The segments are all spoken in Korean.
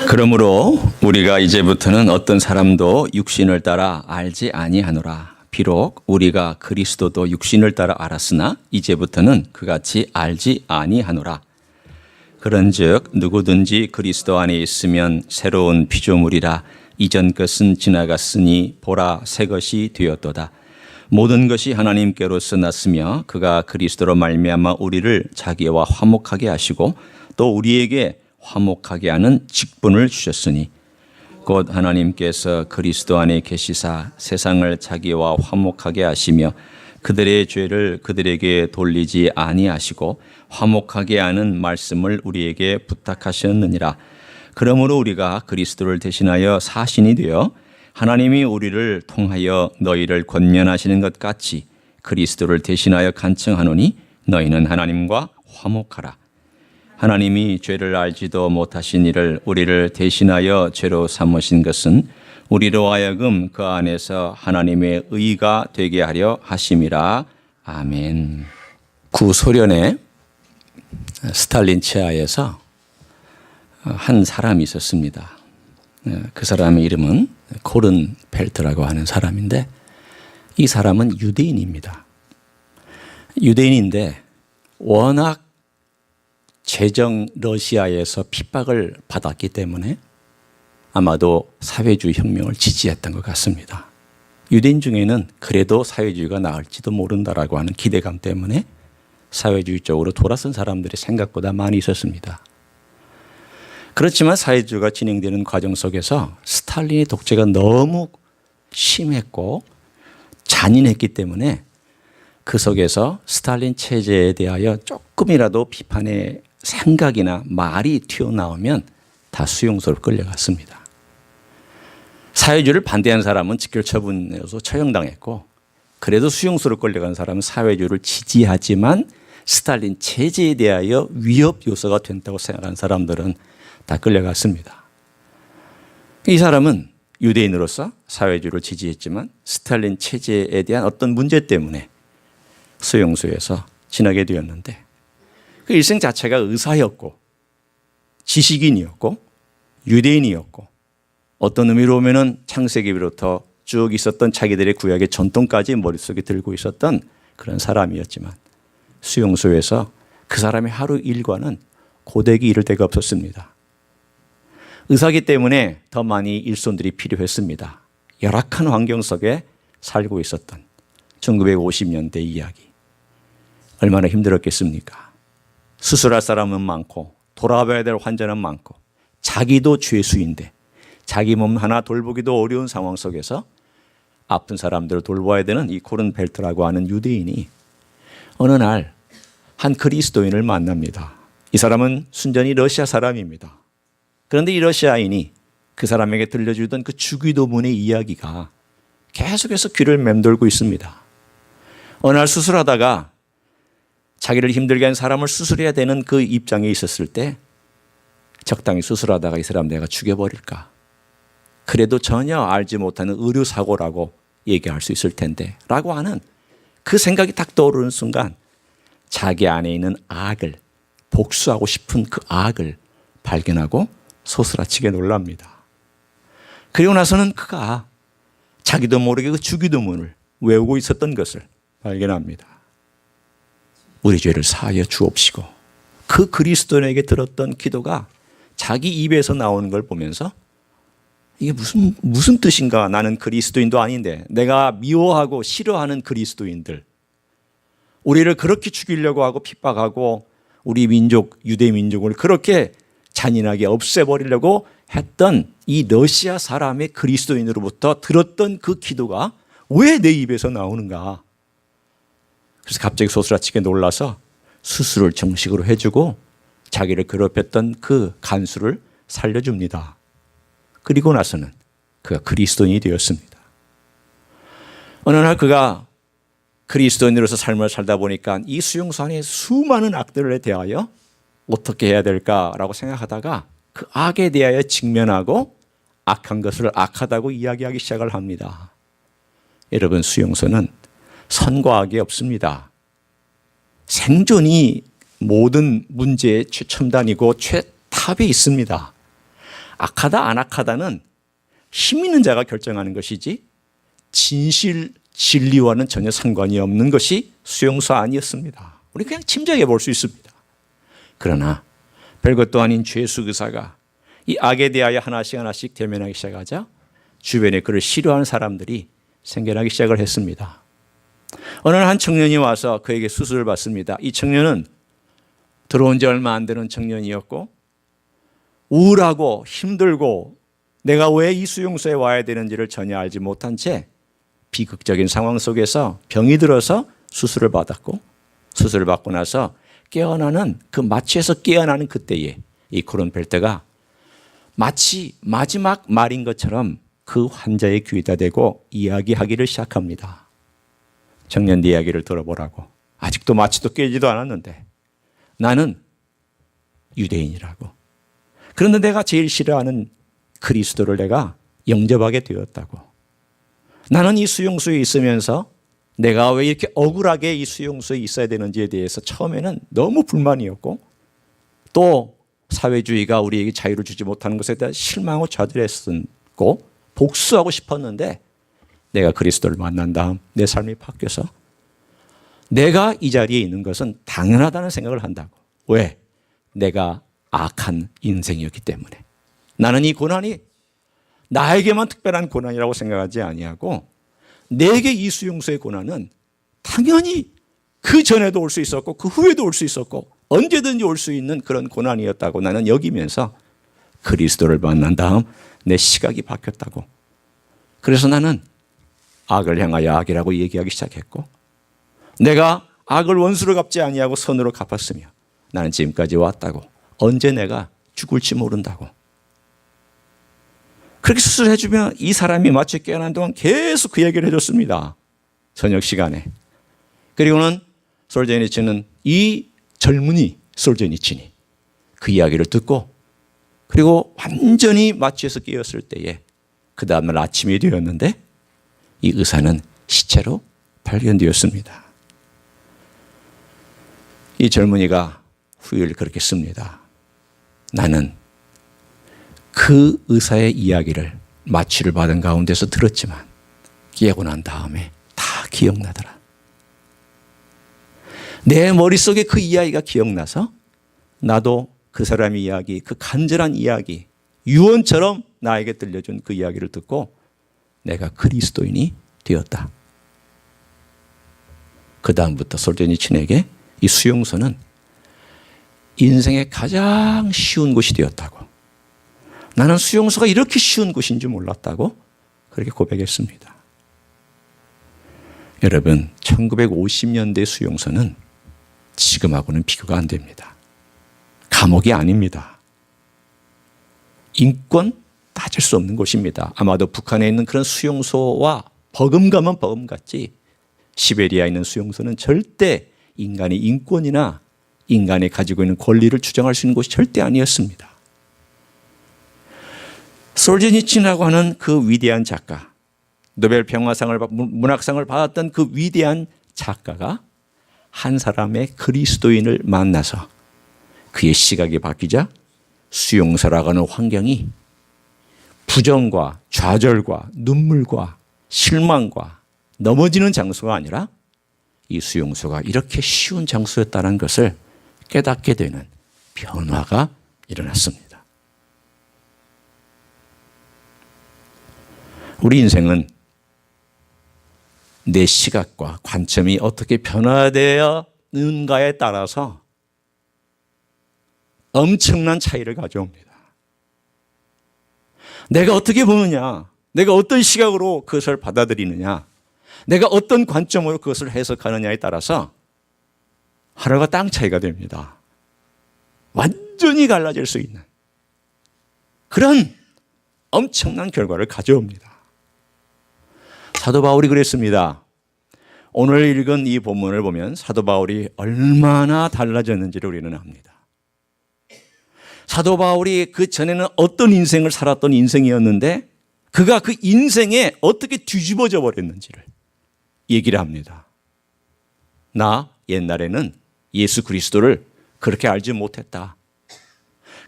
그러므로 우리가 이제부터는 어떤 사람도 육신을 따라 알지 아니하노라. 비록 우리가 그리스도도 육신을 따라 알았으나 이제부터는 그같이 알지 아니하노라. 그런즉 누구든지 그리스도 안에 있으면 새로운 피조물이라. 이전 것은 지나갔으니 보라 새 것이 되었도다. 모든 것이 하나님께로서 났으며 그가 그리스도로 말미암아 우리를 자기와 화목하게 하시고 또 우리에게 화목하게 하는 직분을 주셨으니 곧 하나님께서 그리스도 안에 계시사 세상을 자기와 화목하게 하시며 그들의 죄를 그들에게 돌리지 아니하시고 화목하게 하는 말씀을 우리에게 부탁하셨느니라. 그러므로 우리가 그리스도를 대신하여 사신이 되어 하나님이 우리를 통하여 너희를 권면하시는 것 같이 그리스도를 대신하여 간청하노니 너희는 하나님과 화목하라. 하나님이 죄를 알지도 못하신 이를 우리를 대신하여 죄로 삼으신 것은 우리로 하여금 그 안에서 하나님의 의가 되게 하려 하심이라. 아멘. 구소련의 스탈린 치하에서 한 사람이 있었습니다. 그 사람의 이름은 코른 펠트라고 하는 사람인데 이 사람은 유대인입니다. 유대인인데 워낙 제정 러시아에서 핍박을 받았기 때문에 아마도 사회주의 혁명을 지지했던 것 같습니다. 유대인 중에는 그래도 사회주의가 나을지도 모른다라고 하는 기대감 때문에 사회주의 쪽으로 돌아선 사람들이 생각보다 많이 있었습니다. 그렇지만 사회주의가 진행되는 과정 속에서 스탈린의 독재가 너무 심했고 잔인했기 때문에 그 속에서 스탈린 체제에 대하여 조금이라도 비판의 생각이나 말이 튀어나오면 다 수용소로 끌려갔습니다. 사회주의를 반대한 사람은 직결처분에서 처형당했고 그래도 수용소로 끌려간 사람은 사회주의를 지지하지만 스탈린 체제에 대하여 위협 요소가 된다고 생각하는 사람들은 다 끌려갔습니다. 이 사람은 유대인으로서 사회주의를 지지했지만 스탈린 체제에 대한 어떤 문제 때문에 수용소에서 지나게 되었는데 그 일생 자체가 의사였고 지식인이었고 유대인이었고 어떤 의미로 보면은 창세기부터 쭉 있었던 자기들의 구약의 전통까지 머릿속에 들고 있었던 그런 사람이었지만 수용소에서 그 사람의 하루 일과는 고되기 이를 데가 없었습니다. 의사기 때문에 더 많이 일손들이 필요했습니다. 열악한 환경 속에 살고 있었던 1950년대 이야기. 얼마나 힘들었겠습니까? 수술할 사람은 많고 돌아봐야 될 환자는 많고 자기도 죄수인데 자기 몸 하나 돌보기도 어려운 상황 속에서 아픈 사람들을 돌봐야 되는 이 코른 벨트라고 하는 유대인이 어느 날 한 그리스도인을 만납니다. 이 사람은 순전히 러시아 사람입니다. 그런데 이 러시아인이 그 사람에게 들려주던 그 주기도문의 이야기가 계속해서 귀를 맴돌고 있습니다. 어느 날 수술하다가 자기를 힘들게 한 사람을 수술해야 되는 그 입장에 있었을 때 적당히 수술하다가 이 사람 내가 죽여버릴까? 그래도 전혀 알지 못하는 의료사고라고 얘기할 수 있을 텐데 라고 하는 그 생각이 딱 떠오르는 순간 자기 안에 있는 악을 복수하고 싶은 그 악을 발견하고 소스라치게 놀랍니다. 그리고 나서는 그가 자기도 모르게 그 주기도문을 외우고 있었던 것을 발견합니다. 우리 죄를 사하여 주옵시고 그 그리스도인에게 들었던 기도가 자기 입에서 나오는 걸 보면서 이게 무슨 뜻인가? 나는 그리스도인도 아닌데 내가 미워하고 싫어하는 그리스도인들 우리를 그렇게 죽이려고 하고 핍박하고 우리 민족 유대 민족을 그렇게 잔인하게 없애버리려고 했던 이 러시아 사람의 그리스도인으로부터 들었던 그 기도가 왜 내 입에서 나오는가? 그래서 갑자기 소스라치게 놀라서 수술을 정식으로 해주고 자기를 괴롭혔던 그 간수를 살려줍니다. 그리고 나서는 그가 그리스도인이 되었습니다. 어느 날 그가 그리스도인으로서 삶을 살다 보니까 이 수용소 안에 수많은 악들에 대하여 어떻게 해야 될까라고 생각하다가 그 악에 대하여 직면하고 악한 것을 악하다고 이야기하기 시작을 합니다. 여러분, 수용소는 선과 악이 없습니다. 생존이 모든 문제의 최첨단이고 최탑에 있습니다. 악하다 안 악하다는 힘 있는 자가 결정하는 것이지 진실, 진리와는 전혀 상관이 없는 것이 수용소 아니었습니다. 우리 그냥 짐작해 볼 수 있습니다. 그러나 별것도 아닌 죄수 의사가 이 악에 대하여 하나씩 대면하기 시작하자 주변에 그를 싫어하는 사람들이 생겨나기 시작을 했습니다. 어느 날 한 청년이 와서 그에게 수술을 받습니다. 이 청년은 들어온 지 얼마 안 되는 청년이었고 우울하고 힘들고 내가 왜 이 수용소에 와야 되는지를 전혀 알지 못한 채 비극적인 상황 속에서 병이 들어서 수술을 받았고 수술을 받고 나서 깨어나는 그 마취에서 깨어나는 그때에 이 코른펠트가 마치 마지막 말인 것처럼 그 환자의 귀에다 대고 이야기하기를 시작합니다. 청년 네 이야기를 들어보라고. 아직도 마취도 깨지도 않았는데 나는 유대인이라고. 그런데 내가 제일 싫어하는 그리스도를 내가 영접하게 되었다고. 나는 이 수용소에 있으면서 내가 왜 이렇게 억울하게 이 수용소에 있어야 되는지에 대해서 처음에는 너무 불만이었고 또 사회주의가 우리에게 자유를 주지 못하는 것에 대한 실망하고 좌절했었고 복수하고 싶었는데 내가 그리스도를 만난 다음 내 삶이 바뀌어서 내가 이 자리에 있는 것은 당연하다는 생각을 한다고. 왜? 내가 악한 인생이었기 때문에. 나는 이 고난이 나에게만 특별한 고난이라고 생각하지 아니하고 내게 이 수용소의 고난은 당연히 그 전에도 올 수 있었고 그 후에도 올 수 있었고 언제든지 올 수 있는 그런 고난이었다고 나는 여기면서 그리스도를 만난 다음 내 시각이 바뀌었다고. 그래서 나는 악을 향하여 악이라고 얘기하기 시작했고 내가 악을 원수로 갚지 아니하고 선으로 갚았으며 나는 지금까지 왔다고. 언제 내가 죽을지 모른다고. 그렇게 수술해주면 이 사람이 마치 깨어난 동안 계속 그 얘기를 해줬습니다. 저녁 시간에. 그리고는 솔제니치는 이 젊은이 솔제니친이 그 이야기를 듣고 그리고 완전히 마취에서 깨었을 때에 그 다음날 아침이 되었는데 이 의사는 시체로 발견되었습니다. 이 젊은이가 후회를 그렇게 씁니다. 나는 그 의사의 이야기를 마취를 받은 가운데서 들었지만 깨고 난 다음에 다 기억나더라. 내 머릿속에 그 이야기가 기억나서 나도 그 사람의 이야기, 그 간절한 이야기, 유언처럼 나에게 들려준 그 이야기를 듣고 내가 그리스도인이 되었다. 그 다음부터 솔제니친에게 이 수용소는 인생의 가장 쉬운 곳이 되었다고. 나는 수용소가 이렇게 쉬운 곳인 줄 몰랐다고 그렇게 고백했습니다. 여러분, 1950년대 수용소는 지금하고는 비교가 안 됩니다. 감옥이 아닙니다. 인권 따질 수 없는 곳입니다. 아마도 북한에 있는 그런 수용소와 버금가면 버금같지 시베리아에 있는 수용소는 절대 인간의 인권이나 인간이 가지고 있는 권리를 주장할 수 있는 곳이 절대 아니었습니다. 솔제니친이라고 하는 그 위대한 작가, 노벨 평화상을 문학상을 받았던 그 위대한 작가가 한 사람의 그리스도인을 만나서 그의 시각이 바뀌자 수용소라고 하는 환경이 부정과 좌절과 눈물과 실망과 넘어지는 장소가 아니라 이 수용소가 이렇게 쉬운 장소였다는 것을 깨닫게 되는 변화가 일어났습니다. 우리 인생은 내 시각과 관점이 어떻게 변화되었는가에 따라서 엄청난 차이를 가져옵니다. 내가 어떻게 보느냐, 내가 어떤 시각으로 그것을 받아들이느냐, 내가 어떤 관점으로 그것을 해석하느냐에 따라서 하루가 땅 차이가 됩니다. 완전히 달라질 수 있는 그런 엄청난 결과를 가져옵니다. 사도 바울이 그랬습니다. 오늘 읽은 이 본문을 보면 사도 바울이 얼마나 달라졌는지를 우리는 압니다. 사도 바울이 그 전에는 어떤 인생을 살았던 인생이었는데 그가 그 인생에 어떻게 뒤집어져 버렸는지를 얘기를 합니다. 나 옛날에는 예수 그리스도를 그렇게 알지 못했다.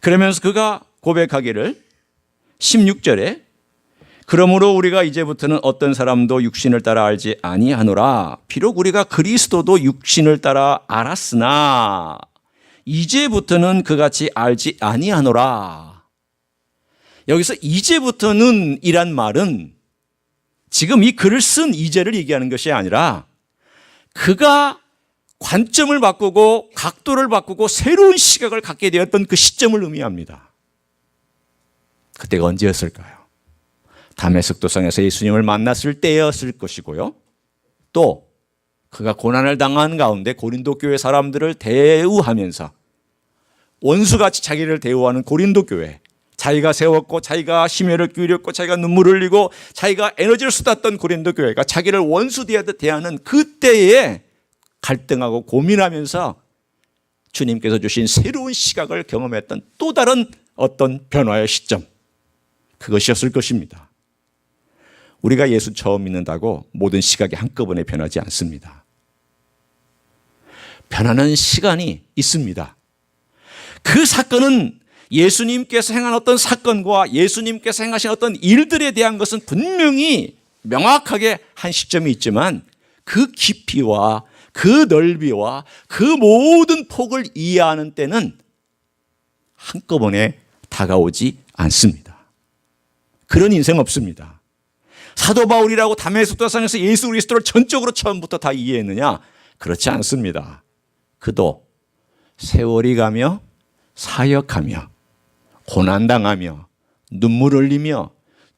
그러면서 그가 고백하기를 16절에 그러므로 우리가 이제부터는 어떤 사람도 육신을 따라 알지 아니하노라. 비록 우리가 그리스도도 육신을 따라 알았으나 이제부터는 그같이 알지 아니하노라. 여기서 이제부터는 이란 말은 지금 이 글을 쓴 이제를 얘기하는 것이 아니라 그가 관점을 바꾸고 각도를 바꾸고 새로운 시각을 갖게 되었던 그 시점을 의미합니다. 그때가 언제였을까요? 다메섹 도상에서 예수님을 만났을 때였을 것이고요. 또 그가 고난을 당한 가운데 고린도 교회 사람들을 대우하면서 원수같이 자기를 대우하는 고린도 교회, 자기가 세웠고 자기가 심혈을 기울였고 자기가 눈물을 흘리고 자기가 에너지를 쏟았던 고린도 교회가 자기를 원수 대하는 그때에 갈등하고 고민하면서 주님께서 주신 새로운 시각을 경험했던 또 다른 어떤 변화의 시점, 그것이었을 것입니다. 우리가 예수 처음 믿는다고 모든 시각이 한꺼번에 변하지 않습니다. 변하는 시간이 있습니다. 그 사건은 예수님께서 행한 어떤 사건과 예수님께서 행하신 어떤 일들에 대한 것은 분명히 명확하게 한 시점이 있지만 그 깊이와 그 넓이와 그 모든 폭을 이해하는 때는 한꺼번에 다가오지 않습니다. 그런 인생 없습니다. 사도 바울이라고 다메섹 도상에서 예수 그리스도를 전적으로 처음부터 다 이해했느냐? 그렇지 않습니다. 그도 세월이 가며 사역하며 고난당하며 눈물 흘리며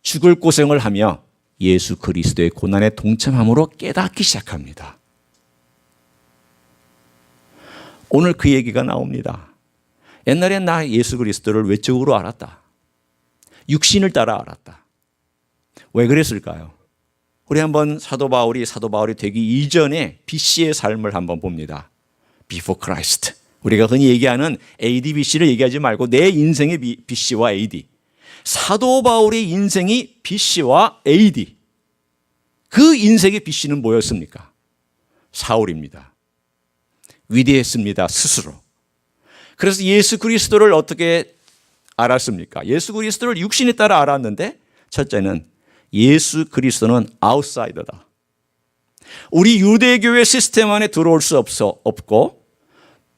죽을 고생을 하며 예수 그리스도의 고난에 동참함으로 깨닫기 시작합니다. 오늘 그 얘기가 나옵니다. 옛날엔 나 예수 그리스도를 외적으로 알았다. 육신을 따라 알았다. 왜 그랬을까요? 우리 한번 사도 바울이 되기 이전에 BC의 삶을 한번 봅니다. Before Christ. 우리가 흔히 얘기하는 AD, BC를 얘기하지 말고 내 인생의 BC와 AD. 사도 바울의 인생이 BC와 AD. 그 인생의 BC는 뭐였습니까? 사울입니다. 위대했습니다. 스스로. 그래서 예수 그리스도를 어떻게 알았습니까? 예수 그리스도를 육신에 따라 알았는데 첫째는 예수 그리스도는 아웃사이더다. 우리 유대교회 시스템 안에 들어올 수 없고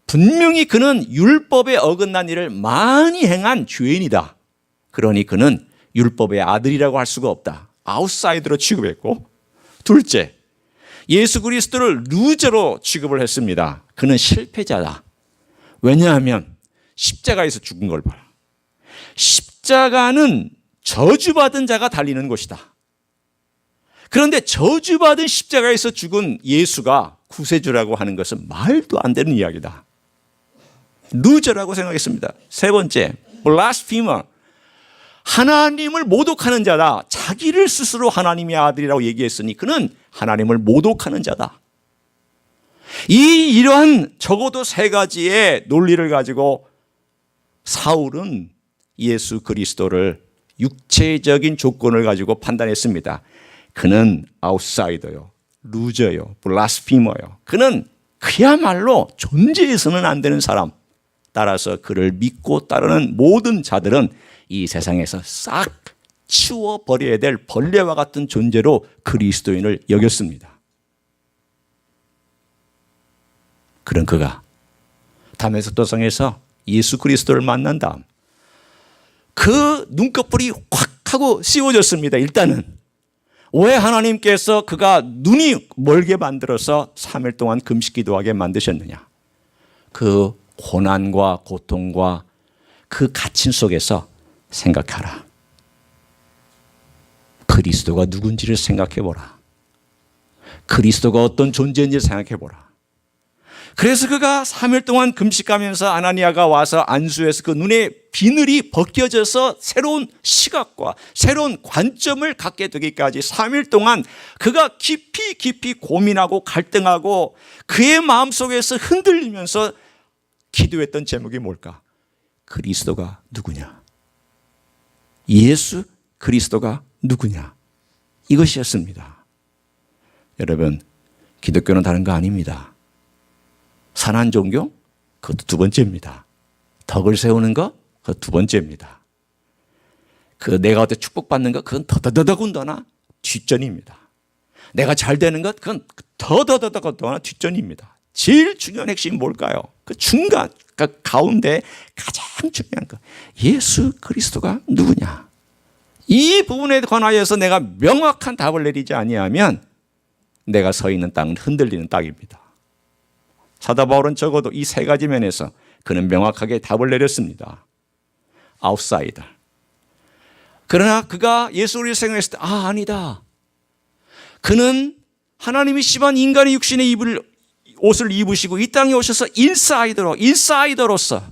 분명히 그는 율법에 어긋난 일을 많이 행한 죄인이다. 그러니 그는 율법의 아들이라고 할 수가 없다. 아웃사이더로 취급했고, 둘째, 예수 그리스도를 루저로 취급을 했습니다. 그는 실패자다. 왜냐하면 십자가에서 죽은 걸 봐라. 십자가는 저주받은 자가 달리는 곳이다. 그런데 저주받은 십자가에서 죽은 예수가 구세주라고 하는 것은 말도 안 되는 이야기다. 루저라고 생각했습니다. 세 번째, blasphemer. 하나님을 모독하는 자다. 자기를 스스로 하나님의 아들이라고 얘기했으니 그는 하나님을 모독하는 자다. 이러한 적어도 세 가지의 논리를 가지고 사울은 예수 그리스도를 육체적인 조건을 가지고 판단했습니다. 그는 아웃사이더요, 루저요, 블라스피머요. 그는 그야말로 존재해서는 안 되는 사람. 따라서 그를 믿고 따르는 모든 자들은 이 세상에서 싹 치워버려야 될 벌레와 같은 존재로 그리스도인을 여겼습니다. 그런 그가 다메섹 도상에서 예수 그리스도를 만난 다음 그 눈꺼풀이 확 하고 씌워졌습니다. 일단은 왜 하나님께서 그가 눈이 멀게 만들어서 3일 동안 금식 기도하게 만드셨느냐? 그 고난과 고통과 그 갇힘 속에서 생각하라. 그리스도가 누군지를 생각해보라. 그리스도가 어떤 존재인지를 생각해보라. 그래서 그가 3일 동안 금식하면서 아나니아가 와서 안수해서 그 눈의 비늘이 벗겨져서 새로운 시각과 새로운 관점을 갖게 되기까지 3일 동안 그가 깊이 고민하고 갈등하고 그의 마음속에서 흔들리면서 기도했던 제목이 뭘까? 그리스도가 누구냐? 예수 그리스도가 누구냐? 이것이었습니다. 여러분, 기독교는 다른 거 아닙니다. 선한 종교? 그것도 두 번째입니다. 덕을 세우는 거? 그것도 두 번째입니다. 내가 어때 축복받는 것, 그건 더더더더군다나 뒷전입니다. 내가 잘 되는 것, 그건 더더더더군다나 뒷전입니다. 제일 중요한 핵심이 뭘까요? 그 중간, 그 가운데 가장 중요한 것, 예수 그리스도가 누구냐? 이 부분에 관하여서 내가 명확한 답을 내리지 아니하면 내가 서 있는 땅은 흔들리는 땅입니다. 사도 바울은 적어도 이 세 가지 면에서 그는 명확하게 답을 내렸습니다. 아웃사이더. 그러나 그가 예수 그리스도를 생각했을 때 아니다. 그는 하나님이 심한 인간의 육신의 옷을 입으시고 이 땅에 오셔서 인사이더로서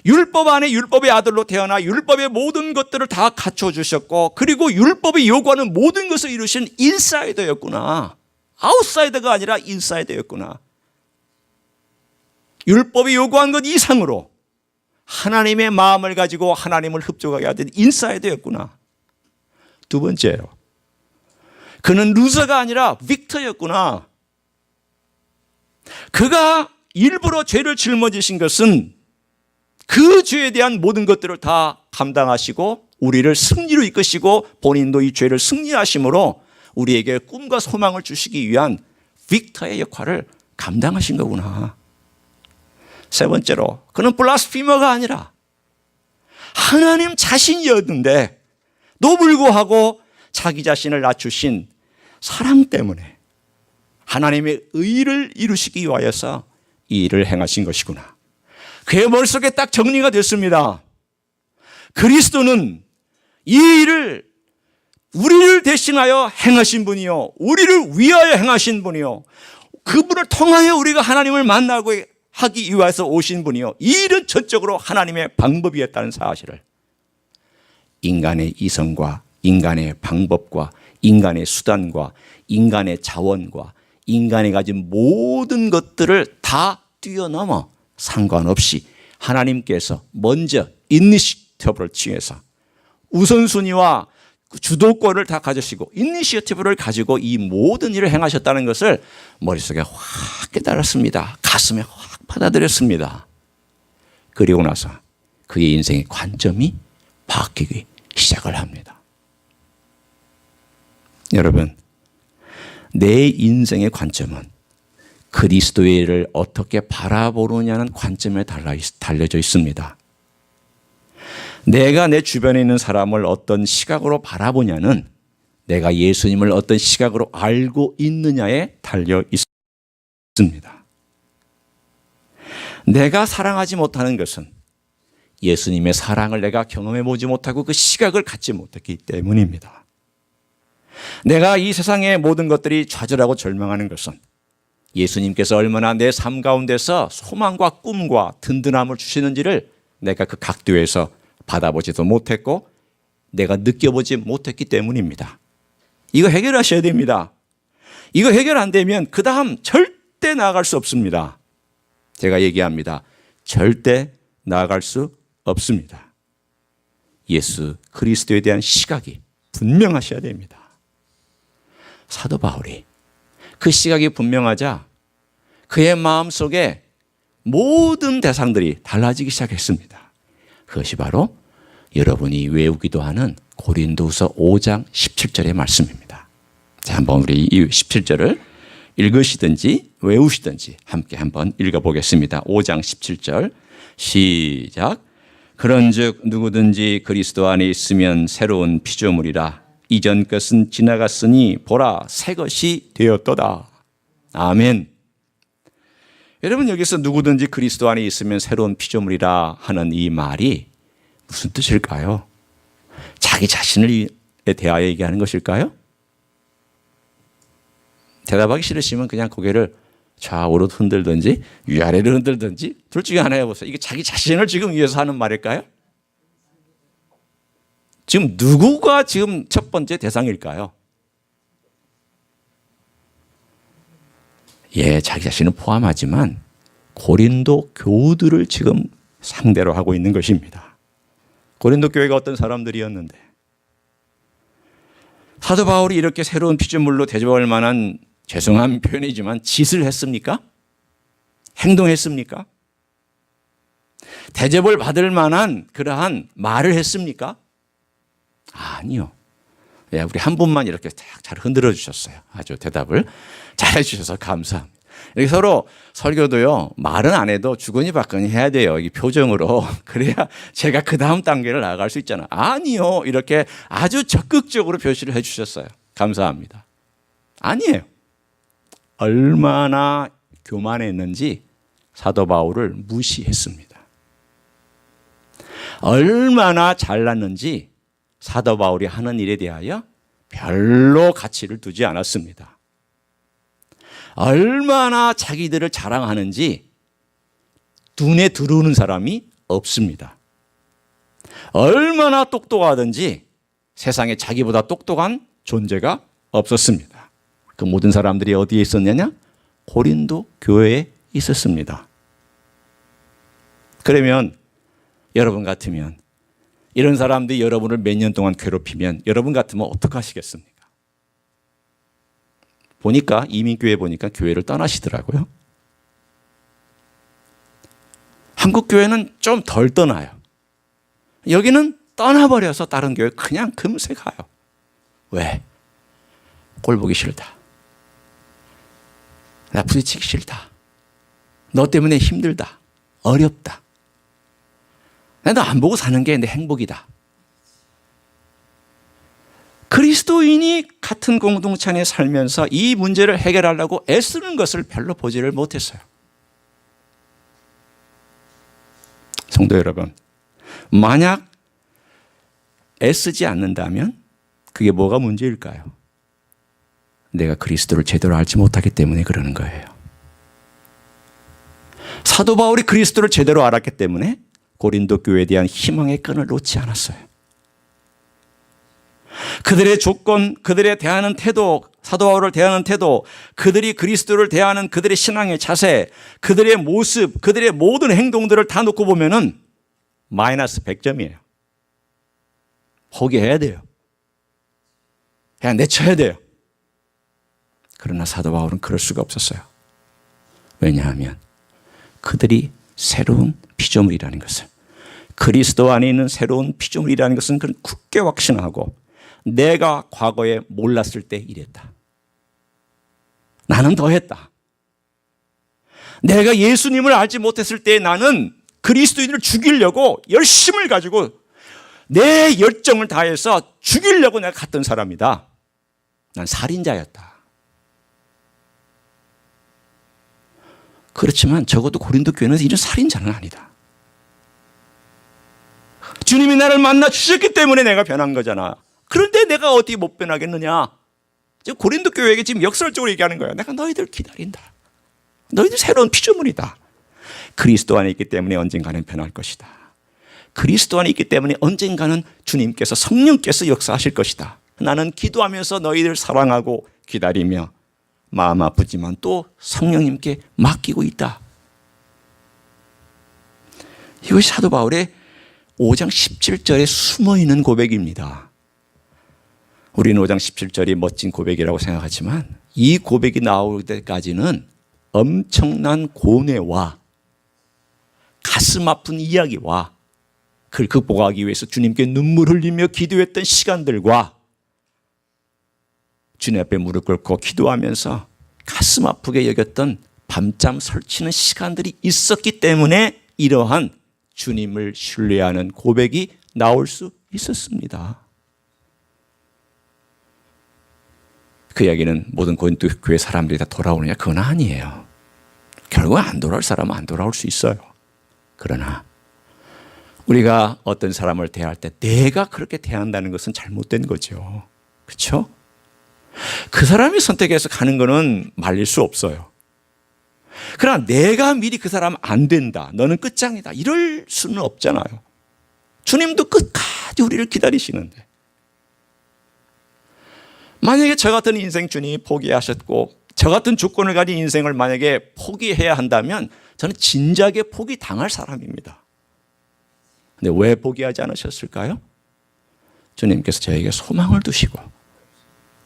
율법 안에 율법의 아들로 태어나 율법의 모든 것들을 다 갖춰주셨고, 그리고 율법이 요구하는 모든 것을 이루신 인사이더였구나. 아웃사이더가 아니라 인사이더였구나. 율법이 요구한 것 이상으로 하나님의 마음을 가지고 하나님을 흡족하게 하던 인사이더였구나. 두 번째로, 그는 루저가 아니라 빅터였구나. 그가 일부러 죄를 짊어지신 것은 그 죄에 대한 모든 것들을 다 감당하시고 우리를 승리로 이끄시고 본인도 이 죄를 승리하심으로 우리에게 꿈과 소망을 주시기 위한 빅터의 역할을 감당하신 거구나. 세 번째로, 그는 블라스피머가 아니라 하나님 자신이었는데 또 불구하고 자기 자신을 낮추신 사랑 때문에 하나님의 의를 이루시기 위하여서 이 일을 행하신 것이구나. 그의 머릿속에 딱 정리가 됐습니다. 그리스도는 이 일을 우리를 대신하여 행하신 분이요, 우리를 위하여 행하신 분이요, 그분을 통하여 우리가 하나님을 만나고 하기 위해서 오신 분이요, 이 일은 전적으로 하나님의 방법이었다는 사실을, 인간의 이성과 인간의 방법과 인간의 수단과 인간의 자원과 인간이 가진 모든 것들을 다 뛰어넘어 상관없이 하나님께서 먼저 이니시티브를 취해서 우선순위와 주도권을 다 가지시고 이니시티브를 가지고 이 모든 일을 행하셨다는 것을 머릿속에 확 깨달았습니다. 가슴에 확 받아들였습니다. 그리고 나서 그의 인생의 관점이 바뀌기 시작을 합니다. 여러분, 내 인생의 관점은 그리스도의 일을 어떻게 바라보느냐는 관점에 달려져 있습니다. 내가 내 주변에 있는 사람을 어떤 시각으로 바라보냐는 내가 예수님을 어떤 시각으로 알고 있느냐에 달려 있습니다. 내가 사랑하지 못하는 것은 예수님의 사랑을 내가 경험해 보지 못하고 그 시각을 갖지 못했기 때문입니다. 내가 이 세상의 모든 것들이 좌절하고 절망하는 것은 예수님께서 얼마나 내 삶 가운데서 소망과 꿈과 든든함을 주시는지를 내가 그 각도에서 받아보지도 못했고 내가 느껴보지 못했기 때문입니다. 이거 해결하셔야 됩니다. 이거 해결 안 되면 그 다음 절대 나아갈 수 없습니다. 제가 얘기합니다. 절대 나아갈 수 없습니다. 예수 그리스도에 대한 시각이 분명하셔야 됩니다. 사도 바울이 그 시각이 분명하자 그의 마음속에 모든 대상들이 달라지기 시작했습니다. 그것이 바로 여러분이 외우기도 하는 고린도후서 5장 17절의 말씀입니다. 자, 한번 우리 이 17절을 읽으시든지 외우시든지 함께 한번 읽어보겠습니다. 5장 17절 시작. 그런즉 누구든지 그리스도 안에 있으면 새로운 피조물이라. 이전 것은 지나갔으니 보라 새 것이 되었도다. 아멘. 여러분, 여기서 누구든지 그리스도 안에 있으면 새로운 피조물이라 하는 이 말이 무슨 뜻일까요? 자기 자신에 대하여 얘기하는 것일까요? 대답하기 싫으시면 그냥 고개를 좌우로 흔들든지 위아래로 흔들든지 둘 중에 하나 해보세요. 이게 자기 자신을 지금 위해서 하는 말일까요? 지금 누구가 지금 첫 번째 대상일까요? 예, 자기 자신은 포함하지만 고린도 교우들을 지금 상대로 하고 있는 것입니다. 고린도 교회가 어떤 사람들이었는데 사도 바울이 이렇게 새로운 피조물로 대접할 만한, 죄송한 표현이지만, 짓을 했습니까? 행동했습니까? 대접을 받을 만한 그러한 말을 했습니까? 아니요. 예, 우리 한 분만 이렇게 잘 흔들어 주셨어요. 아주 대답을 잘 해주셔서 감사합니다. 이렇게 서로 설교도요, 말은 안 해도 주거니 받거니 해야 돼요. 이 표정으로. 그래야 제가 그 다음 단계를 나아갈 수 있잖아요. 아니요. 이렇게 아주 적극적으로 표시를 해 주셨어요. 감사합니다. 아니에요. 얼마나 교만했는지 사도 바울을 무시했습니다. 얼마나 잘났는지 사도 바울이 하는 일에 대하여 별로 가치를 두지 않았습니다. 얼마나 자기들을 자랑하는지 눈에 들어오는 사람이 없습니다. 얼마나 똑똑하든지 세상에 자기보다 똑똑한 존재가 없었습니다. 그 모든 사람들이 어디에 있었느냐? 고린도 교회에 있었습니다. 그러면 여러분 같으면, 이런 사람들이 여러분을 몇 년 동안 괴롭히면 여러분 같으면 어떡하시겠습니까? 보니까 이민교회 보니까 교회를 떠나시더라고요. 한국 교회는 좀 덜 떠나요. 여기는 떠나버려서 다른 교회 그냥 금세 가요. 왜? 꼴 보기 싫다. 나 부딪히기 싫다. 너 때문에 힘들다. 어렵다. 너 안 보고 사는 게 내 행복이다. 그리스도인이 같은 공동체 안에 살면서 이 문제를 해결하려고 애쓰는 것을 별로 보지를 못했어요. 성도 여러분, 만약 애쓰지 않는다면 그게 뭐가 문제일까요? 내가 그리스도를 제대로 알지 못하기 때문에 그러는 거예요. 사도 바울이 그리스도를 제대로 알았기 때문에 고린도 교회에 대한 희망의 끈을 놓지 않았어요. 그들의 조건, 그들의 대하는 태도, 사도 바울을 대하는 태도, 그들이 그리스도를 대하는 그들의 신앙의 자세, 그들의 모습, 그들의 모든 행동들을 다 놓고 보면은 마이너스 100점이에요. 포기해야 돼요. 그냥 내쳐야 돼요. 그러나 사도 바울은 그럴 수가 없었어요. 왜냐하면 그들이 새로운 피조물이라는 것을, 그리스도 안에 있는 새로운 피조물이라는 것은 그는 굳게 확신하고, 내가 과거에 몰랐을 때 이랬다. 나는 더했다. 내가 예수님을 알지 못했을 때 나는 그리스도인을 죽이려고 열심을 가지고 내 열정을 다해서 죽이려고 내가 갔던 사람이다. 난 살인자였다. 그렇지만 적어도 고린도 교회는 이런 살인자는 아니다. 주님이 나를 만나 주셨기 때문에 내가 변한 거잖아. 그런데 내가 어디 못 변하겠느냐? 고린도 교회에게 지금 역설적으로 얘기하는 거예요. 내가 너희들 기다린다. 너희들 새로운 피조물이다. 그리스도 안에 있기 때문에 언젠가는 변할 것이다. 그리스도 안에 있기 때문에 언젠가는 주님께서, 성령께서 역사하실 것이다. 나는 기도하면서 너희들 사랑하고 기다리며 마음 아프지만 또 성령님께 맡기고 있다. 이것이 사도 바울의 5장 17절에 숨어있는 고백입니다. 우리는 5장 17절이 멋진 고백이라고 생각하지만 이 고백이 나올 때까지는 엄청난 고뇌와 가슴 아픈 이야기와 그걸 극복하기 위해서 주님께 눈물 흘리며 기도했던 시간들과 주님 앞에 무릎 꿇고 기도하면서 가슴 아프게 여겼던 밤잠 설치는 시간들이 있었기 때문에 이러한 주님을 신뢰하는 고백이 나올 수 있었습니다. 그 이야기는 모든 고린도 교회 사람들이 다 돌아오느냐? 그건 아니에요. 결국 안 돌아올 사람은 안 돌아올 수 있어요. 그러나 우리가 어떤 사람을 대할 때 내가 그렇게 대한다는 것은 잘못된 거죠. 그렇죠? 그 사람이 선택해서 가는 거는 말릴 수 없어요. 그러나 내가 미리 그 사람 안 된다, 너는 끝장이다, 이럴 수는 없잖아요. 주님도 끝까지 우리를 기다리시는데, 만약에 저 같은 인생 주님이 포기하셨고 저 같은 조건을 가진 인생을 만약에 포기해야 한다면 저는 진작에 포기당할 사람입니다. 근데 왜 포기하지 않으셨을까요? 주님께서 저에게 소망을 두시고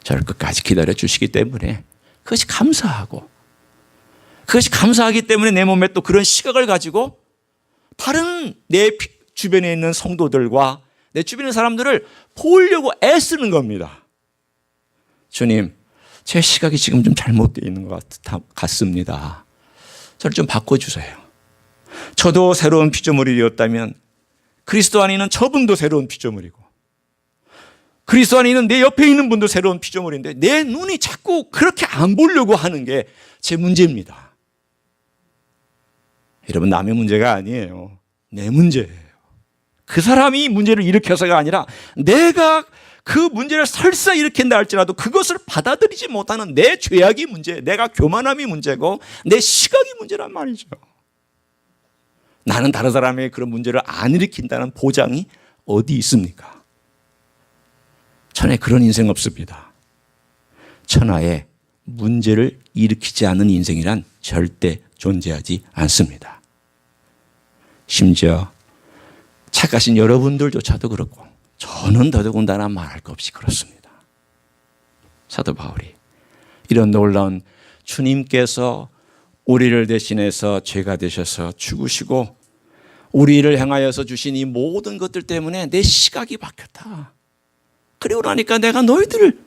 저를 끝까지 기다려 주시기 때문에 그것이 감사하고, 그것이 감사하기 때문에 내 몸에 또 그런 시각을 가지고 다른 내 주변에 있는 성도들과 내 주변의 사람들을 보려고 애쓰는 겁니다. 주님, 제 시각이 지금 좀 잘못되어 있는 것 같습니다. 저를 좀 바꿔주세요. 저도 새로운 피조물이 되었다면 그리스도 안에 있는 저분도 새로운 피조물이고, 그리스도 안에 있는 내 옆에 있는 분도 새로운 피조물인데 내 눈이 자꾸 그렇게 안 보려고 하는 게 제 문제입니다. 여러분, 남의 문제가 아니에요. 내 문제예요. 그 사람이 문제를 일으켜서가 아니라 내가 그 문제를 설사 일으킨다 할지라도 그것을 받아들이지 못하는 내 죄악이 문제, 내가 교만함이 문제고 내 시각이 문제란 말이죠. 나는 다른 사람의 그런 문제를 안 일으킨다는 보장이 어디 있습니까? 천하에 그런 인생 없습니다. 천하에 문제를 일으키지 않는 인생이란 절대 존재하지 않습니다. 심지어 착하신 여러분들조차도 그렇고 저는 더더군다나 말할 것 없이 그렇습니다. 사도 바울이 이런 놀라운 주님께서 우리를 대신해서 죄가 되셔서 죽으시고 우리를 향하여서 주신 이 모든 것들 때문에 내 시각이 바뀌었다. 그리고 나니까 내가 너희들을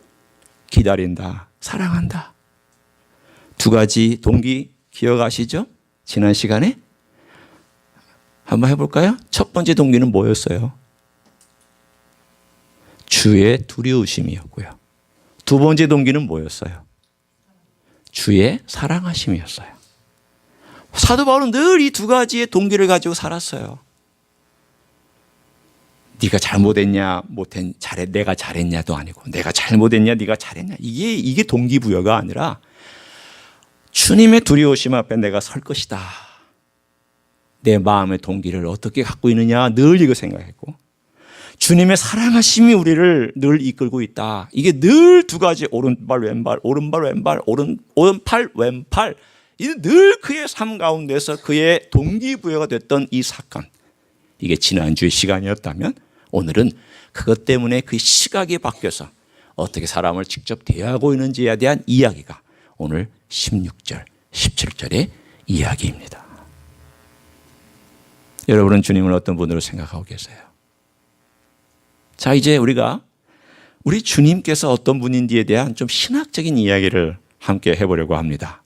기다린다, 사랑한다. 두 가지 동기 기억하시죠? 지난 시간에 한번 해볼까요? 첫 번째 동기는 뭐였어요? 주의 두려우심이었고요. 두 번째 동기는 뭐였어요? 주의 사랑하심이었어요. 사도 바울은 늘 이 두 가지의 동기를 가지고 살았어요. 네가 잘못했냐, 내가 잘했냐도 아니고, 내가 잘못했냐, 네가 잘했냐. 이게 동기부여가 아니라 주님의 두려우심 앞에 내가 설 것이다. 내 마음의 동기를 어떻게 갖고 있느냐 늘 이거 생각했고, 주님의 사랑하심이 우리를 늘 이끌고 있다. 이게 늘 두 가지, 오른발 왼발, 오른발 왼발, 오른팔 왼팔, 이 늘 그의 삶 가운데서 그의 동기부여가 됐던 이 사건, 이게 지난주의 시간이었다면 오늘은 그것 때문에 그 시각이 바뀌어서 어떻게 사람을 직접 대하고 있는지에 대한 이야기가 오늘 16절, 17절의 이야기입니다. 여러분은 주님을 어떤 분으로 생각하고 계세요? 자, 이제 우리 주님께서 어떤 분인지에 대한 좀 신학적인 이야기를 함께 해보려고 합니다.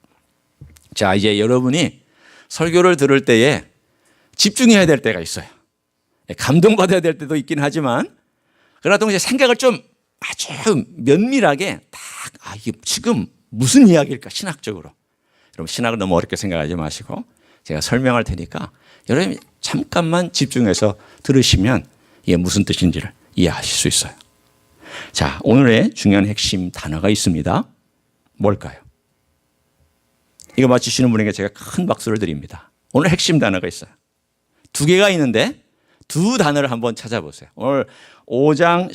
자, 이제 여러분이 설교를 들을 때에 집중해야 될 때가 있어요. 감동받아야 될 때도 있긴 하지만, 그러나 동시에 생각을 좀 아주 면밀하게 이게 지금 무슨 이야기일까, 신학적으로. 여러분, 신학을 너무 어렵게 생각하지 마시고 제가 설명할 테니까 여러분이 잠깐만 집중해서 들으시면 이게 무슨 뜻인지를 이해하실 수 있어요. 자, 오늘의 중요한 핵심 단어가 있습니다. 뭘까요? 이거 맞추시는 분에게 제가 큰 박수를 드립니다. 오늘 핵심 단어가 있어요. 두 개가 있는데 두 단어를 한번 찾아보세요. 오늘 5장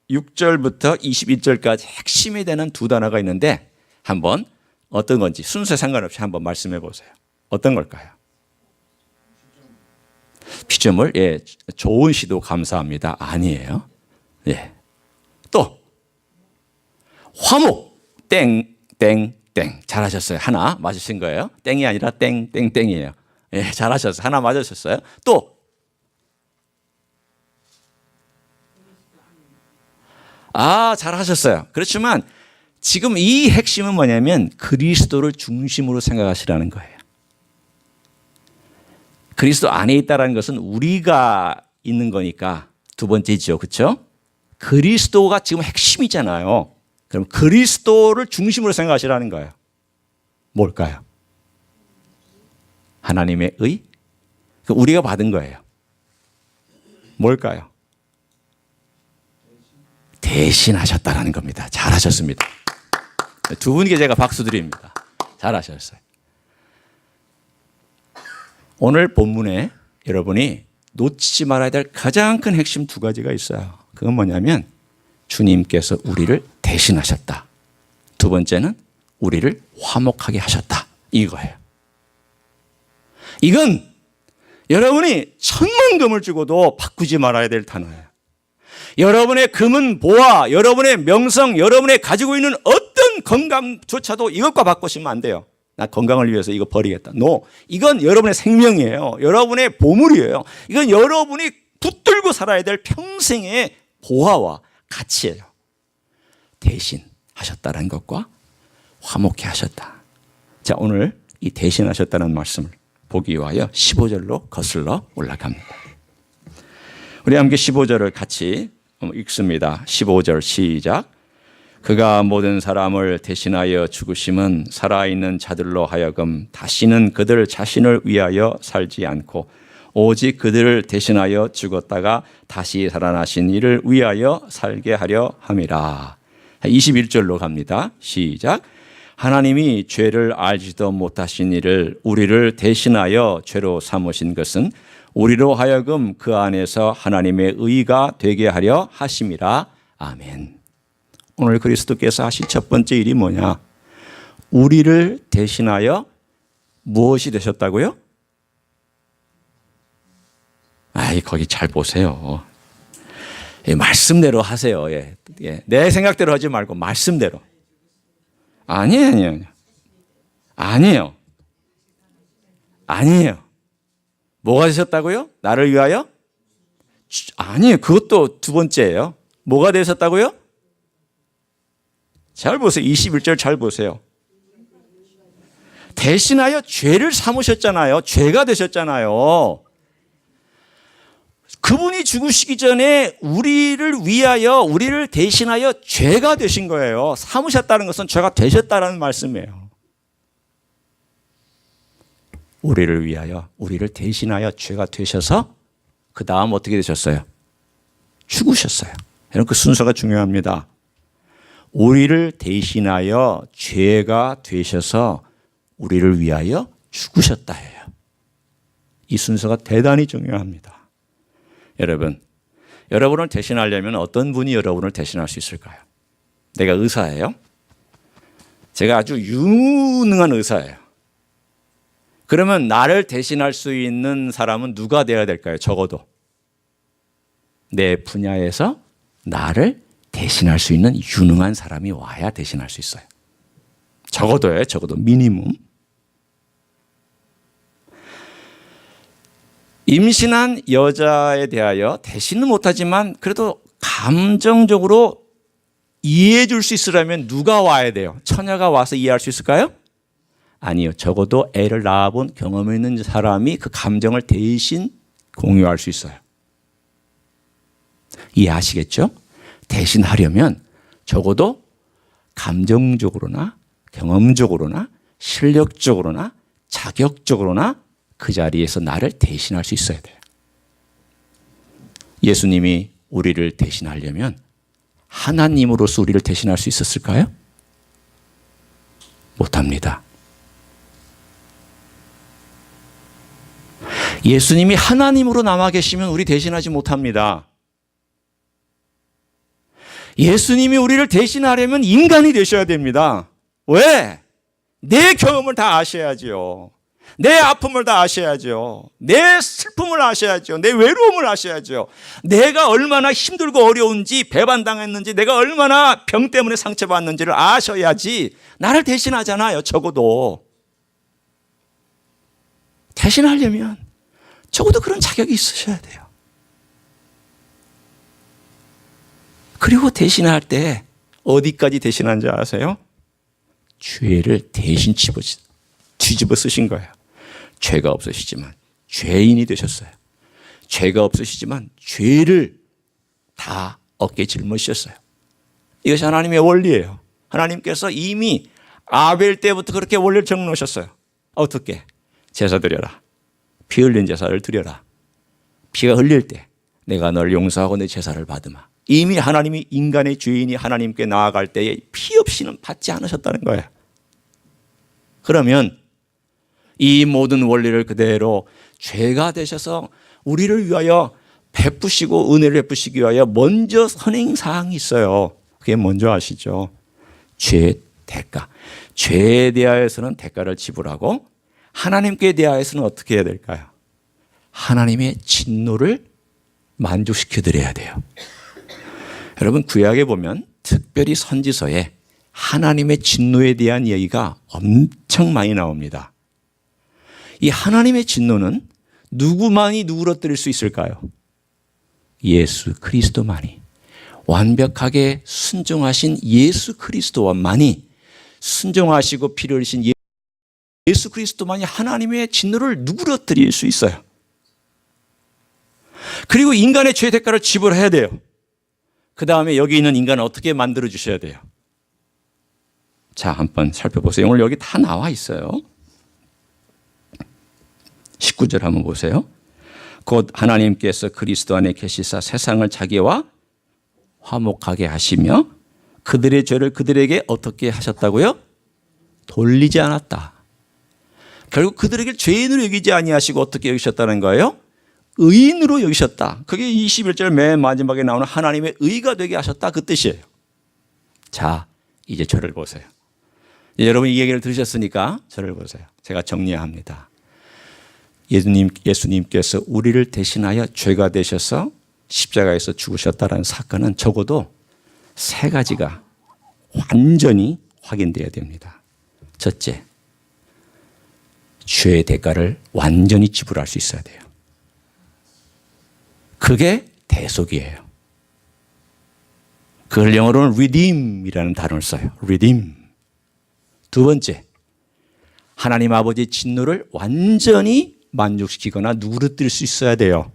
16절부터 21절까지 핵심이 되는 두 단어가 있는데 한번 어떤 건지 순서에 상관없이 한번 말씀해 보세요. 어떤 걸까요? 피조물, 예, 좋은 시도 감사합니다. 아니에요. 예. 또 화목, 땡. 잘하셨어요. 하나 맞으신 거예요. 땡이 아니라 땡이에요. 예, 잘하셨어요. 하나 맞으셨어요. 또 잘하셨어요. 그렇지만 지금 이 핵심은 뭐냐면 그리스도를 중심으로 생각하시라는 거예요. 그리스도 안에 있다는 것은 우리가 있는 거니까 두 번째죠. 그렇죠? 그리스도가 지금 핵심이잖아요. 그럼 그리스도를 중심으로 생각하시라는 거예요. 뭘까요? 하나님의 의? 우리가 받은 거예요. 뭘까요? 대신하셨다는 겁니다. 잘하셨습니다. 두 분께 제가 박수 드립니다. 잘하셨어요. 오늘 본문에 여러분이 놓치지 말아야 될 가장 큰 핵심 두 가지가 있어요. 그건 뭐냐면 주님께서 우리를 대신하셨다. 두 번째는 우리를 화목하게 하셨다. 이거예요. 이건 여러분이 천만금을 주고도 바꾸지 말아야 될 단어예요. 여러분의 금은 보화, 여러분의 명성, 여러분의 가지고 있는 어떤 건강조차도 이것과 바꾸시면 안 돼요. 나 건강을 위해서 이거 버리겠다. No. 이건 여러분의 생명이에요. 여러분의 보물이에요. 이건 여러분이 붙들고 살아야 될 평생의 보화와 가치예요. 대신하셨다는 것과 화목케 하셨다. 자, 오늘 이 대신하셨다는 말씀을 보기 위하여 15절로 거슬러 올라갑니다. 우리 함께 15절을 같이 읽습니다. 15절 시작. 그가 모든 사람을 대신하여 죽으심은 살아있는 자들로 하여금 다시는 그들 자신을 위하여 살지 않고 오직 그들을 대신하여 죽었다가 다시 살아나신 이를 위하여 살게 하려 함이라. 21절로 갑니다. 시작. 하나님이 죄를 알지도 못하신 이를 우리를 대신하여 죄로 삼으신 것은 우리로 하여금 그 안에서 하나님의 의가 되게 하려 하심이라. 아멘. 오늘 그리스도께서 하신 첫 번째 일이 뭐냐? 우리를 대신하여 무엇이 되셨다고요? 거기 잘 보세요. 말씀대로 하세요. 내 생각대로 하지 말고 말씀대로. 아니에요. 뭐가 되셨다고요? 나를 위하여? 아니에요. 그것도 두 번째예요. 뭐가 되셨다고요? 잘 보세요. 21절 잘 보세요. 대신하여 죄를 삼으셨잖아요. 죄가 되셨잖아요. 그분이 죽으시기 전에 우리를 위하여, 우리를 대신하여 죄가 되신 거예요. 삼으셨다는 것은 죄가 되셨다는 말씀이에요. 우리를 위하여, 우리를 대신하여 죄가 되셔서 그 다음 어떻게 되셨어요? 죽으셨어요. 여러분, 그 순서가 중요합니다. 우리를 대신하여 죄가 되셔서 우리를 위하여 죽으셨다 해요. 이 순서가 대단히 중요합니다. 여러분을 대신하려면 어떤 분이 여러분을 대신할 수 있을까요? 내가 의사예요. 제가 아주 유능한 의사예요. 그러면 나를 대신할 수 있는 사람은 누가 되어야 될까요? 적어도 내 분야에서 나를 대신할 수 있는 유능한 사람이 와야 대신할 수 있어요. 적어도요. 적어도 미니멈. 임신한 여자에 대하여 대신은 못하지만 그래도 감정적으로 이해해 줄 수 있으려면 누가 와야 돼요? 처녀가 와서 이해할 수 있을까요? 아니요. 적어도 애를 낳아본 경험이 있는 사람이 그 감정을 대신 공유할 수 있어요. 이해하시겠죠? 대신하려면 적어도 감정적으로나 경험적으로나 실력적으로나 자격적으로나 그 자리에서 나를 대신할 수 있어야 돼요. 예수님이 우리를 대신하려면 하나님으로서 우리를 대신할 수 있었을까요? 못합니다. 예수님이 하나님으로 남아 계시면 우리 대신하지 못합니다. 예수님이 우리를 대신하려면 인간이 되셔야 됩니다. 왜? 내 경험을 다 아셔야죠. 내 아픔을 다 아셔야죠. 내 슬픔을 아셔야죠. 내 외로움을 아셔야죠. 내가 얼마나 힘들고 어려운지, 배반당했는지, 내가 얼마나 병 때문에 상처받는지를 아셔야지 나를 대신하잖아요. 적어도. 대신하려면 적어도 그런 자격이 있으셔야 돼요. 그리고 대신할 때 어디까지 대신한지 아세요? 죄를 대신 뒤집어 쓰신 거예요. 죄가 없으시지만 죄인이 되셨어요. 죄가 없으시지만 죄를 다 어깨에 짊어지셨어요. 이것이 하나님의 원리예요. 하나님께서 이미 아벨 때부터 그렇게 원리를 정놓으셨어요. 어떻게? 제사 드려라. 피 흘린 제사를 드려라. 피가 흘릴 때 내가 널 용서하고 내 제사를 받으마. 이미 하나님이 인간의 죄인이 하나님께 나아갈 때에 피 없이는 받지 않으셨다는 거예요. 그러면 이 모든 원리를 그대로 죄가 되셔서 우리를 위하여 베푸시고 은혜를 베푸시기 위하여 먼저 선행사항이 있어요. 그게 뭔지 아시죠? 죄 대가. 죄에 대하여서는 대가를 지불하고 하나님께 대하여서는 어떻게 해야 될까요? 하나님의 진노를 만족시켜 드려야 돼요. 여러분, 구약에 보면 특별히 선지서에 하나님의 진노에 대한 얘기가 엄청 많이 나옵니다. 이 하나님의 진노는 누구만이 누구로 드릴 수 있을까요? 예수 그리스도만이. 완벽하게 순종하신 예수 그리스도만이, 순종하시고 피를 흘리신 예수 그리스도만이 하나님의 진노를 누그러뜨릴 수 있어요. 그리고 인간의 죄 대가를 지불해야 돼요. 그 다음에 여기 있는 인간을 어떻게 만들어 주셔야 돼요? 자, 한번 살펴보세요. 오늘 여기 다 나와 있어요. 19절 한번 보세요. 곧 하나님께서 그리스도 안에 계시사 세상을 자기와 화목하게 하시며 그들의 죄를 그들에게 어떻게 하셨다고요? 돌리지 않았다. 결국 그들에게 죄인으로 여기지 아니하시고 어떻게 여기셨다는 거예요? 의인으로 여기셨다. 그게 21절 맨 마지막에 나오는 하나님의 의가 되게 하셨다, 그 뜻이에요. 자, 이제 저를 보세요. 여러분 이 얘기를 들으셨으니까 저를 보세요. 제가 정리합니다. 예수님께서 우리를 대신하여 죄가 되셔서 십자가에서 죽으셨다는 사건은 적어도 세 가지가 완전히 확인되어야 됩니다. 첫째, 죄의 대가를 완전히 지불할 수 있어야 돼요. 그게 대속이에요. 그걸 영어로는 redeem이라는 단어를 써요. redeem. 두 번째, 하나님 아버지의 진노를 완전히 만족시키거나 누그러뜨릴 수 있어야 돼요.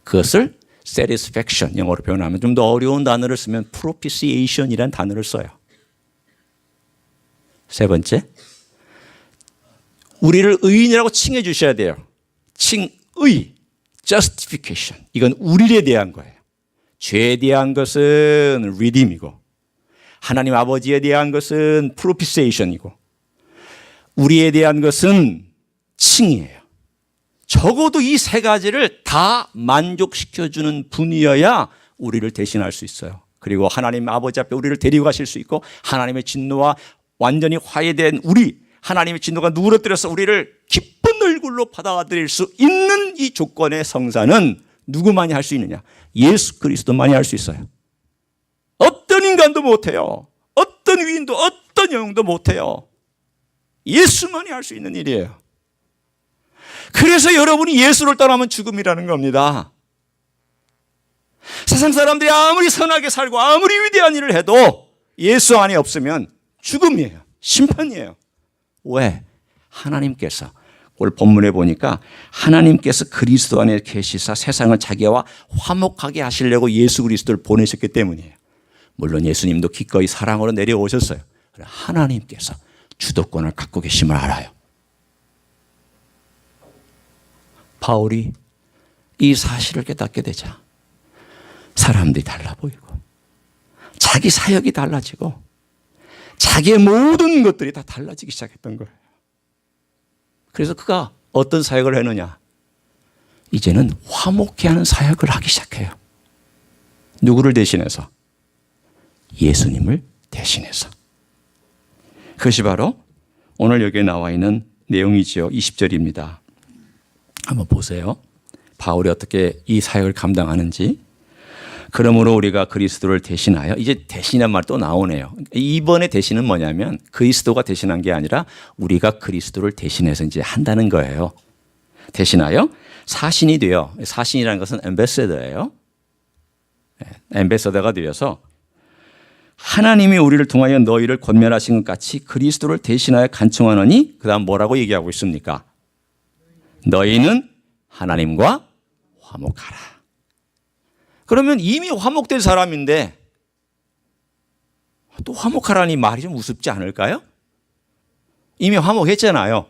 그것을 satisfaction, 영어로 표현하면 좀 더 어려운 단어를 쓰면 propitiation이라는 단어를 써요. 세 번째, 우리를 의인이라고 칭해 주셔야 돼요. 칭의, justification. 이건 우리에 대한 거예요. 죄에 대한 것은 redeem이고 하나님 아버지에 대한 것은 propitiation이고 우리에 대한 것은 칭이에요. 적어도 이 세 가지를 다 만족시켜주는 분이어야 우리를 대신할 수 있어요. 그리고 하나님 아버지 앞에 우리를 데리고 가실 수 있고 하나님의 진노와 완전히 화해된 우리, 하나님의 진노가 누그러뜨려서 우리를 기쁜 얼굴로 받아들일 수 있는 이 조건의 성사는 누구만이 할 수 있느냐? 예수 그리스도만이 할 수 있어요. 어떤 인간도 못해요. 어떤 위인도 어떤 영웅도 못해요. 예수만이 할 수 있는 일이에요. 그래서 여러분이 예수를 떠나면 죽음이라는 겁니다. 세상 사람들이 아무리 선하게 살고 아무리 위대한 일을 해도 예수 안에 없으면 죽음이에요. 심판이에요. 왜? 하나님께서, 오늘 본문에 보니까 하나님께서 그리스도 안에 계시사 세상을 자기와 화목하게 하시려고 예수 그리스도를 보내셨기 때문이에요. 물론 예수님도 기꺼이 사랑으로 내려오셨어요. 하나님께서 주도권을 갖고 계심을 알아요. 바울이 이 사실을 깨닫게 되자 사람들이 달라 보이고 자기 사역이 달라지고 자기의 모든 것들이 다 달라지기 시작했던 거예요. 그래서 그가 어떤 사역을 했느냐? 이제는 화목케 하는 사역을 하기 시작해요. 누구를 대신해서? 예수님을 대신해서. 그것이 바로 오늘 여기에 나와 있는 내용이지요. 20절입니다. 한번 보세요. 바울이 어떻게 이 사역을 감당하는지. 그러므로 우리가 그리스도를 대신하여, 이제 대신이란 말 또 나오네요. 이번에 대신은 뭐냐면 그리스도가 대신한 게 아니라 우리가 그리스도를 대신해서 이제 한다는 거예요. 대신하여 사신이 되어, 사신이라는 것은 엠베서더예요. 엠베서더가 되어서 하나님이 우리를 통하여 너희를 권면하신 것 같이 그리스도를 대신하여 간청하노니, 그 다음 뭐라고 얘기하고 있습니까? 너희는 하나님과 화목하라. 그러면 이미 화목된 사람인데 또 화목하라니 말이 좀 우습지 않을까요? 이미 화목했잖아요.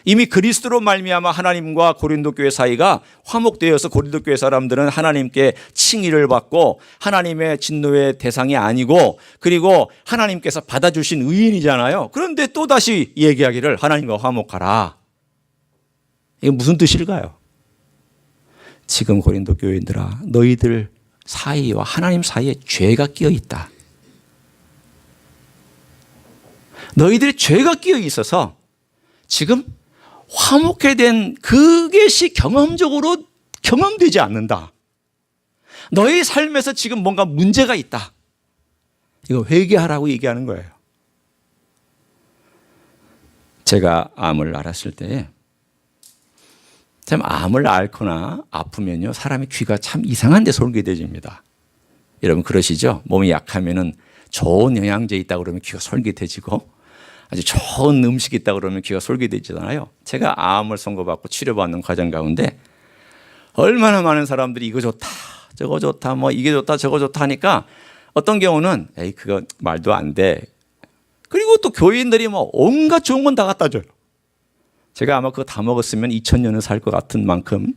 이미 그리스도로 말미암아 하나님과 고린도 교회 사이가 화목되어서 고린도 교회 사람들은 하나님께 칭의를 받고 하나님의 진노의 대상이 아니고, 그리고 하나님께서 받아주신 의인이잖아요. 그런데 또다시 얘기하기를 하나님과 화목하라. 이게 무슨 뜻일까요? 지금 고린도 교인들아, 너희들 사이와 하나님 사이에 죄가 끼어 있다. 너희들의 죄가 끼어 있어서 지금 화목해 된 그것이 경험적으로 경험되지 않는다. 너희 삶에서 지금 뭔가 문제가 있다. 이거 회개하라고 얘기하는 거예요. 제가 암을 앓았을 때, 참 암을 앓거나 아프면요 사람의 귀가 참 이상한 데 솔깃해집니다. 여러분 그러시죠? 몸이 약하면은 좋은 영양제 있다 그러면 귀가 솔깃해지고 아주 좋은 음식이 있다 그러면 귀가 솔깃해지잖아요. 제가 암을 선고받고 치료받는 과정 가운데 얼마나 많은 사람들이 이거 좋다, 저거 좋다, 뭐 이게 좋다, 저거 좋다 하니까 어떤 경우는 에이 그거 말도 안 돼. 그리고 또 교인들이 뭐 온갖 좋은 건 다 갖다 줘요. 제가 아마 그거 다 먹었으면 2000년을 살 것 같은 만큼